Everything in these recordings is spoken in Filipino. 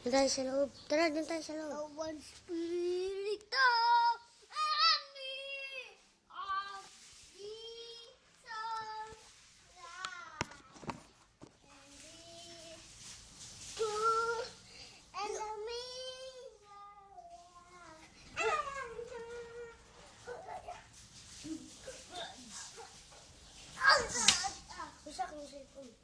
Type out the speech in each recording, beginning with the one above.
Doon tayo sa loob. Tara, doon tayo sa loob. One spirit of army of Jesus and this good enemy. Bisa ko yung cellphone.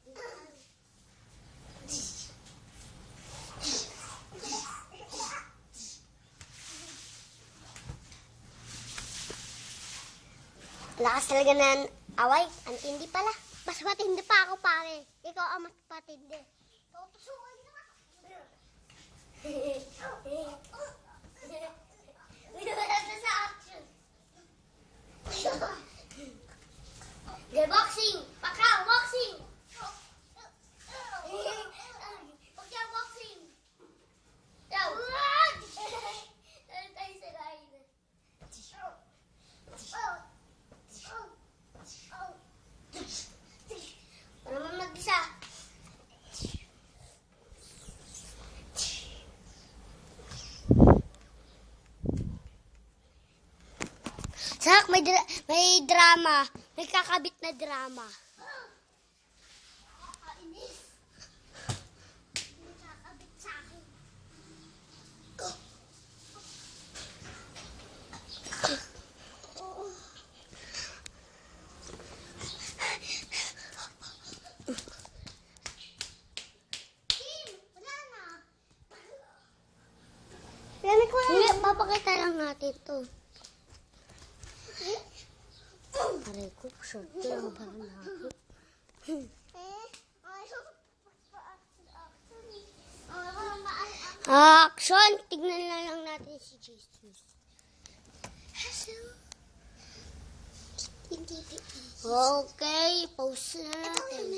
Lakas talaga ng away. Ang tindi pala. Mas matindi pa ako, pare. Ikaw ang mas patindi. Tutusukan na ako. Wala sa action. The boxing! Pakaw! Boxing! Pagka boxing. Daw! Dahil tayo sa lain. Para naman mag-isa. Sak, may drama. May kakabit na drama. Nakakainis. Nakakabit sa akin. Kim, wala na. Hindi, papakita lang natin to. Aray ko, short lang ba natin? Action! Tignan na lang natin si Jesus. Okay, pause na natin.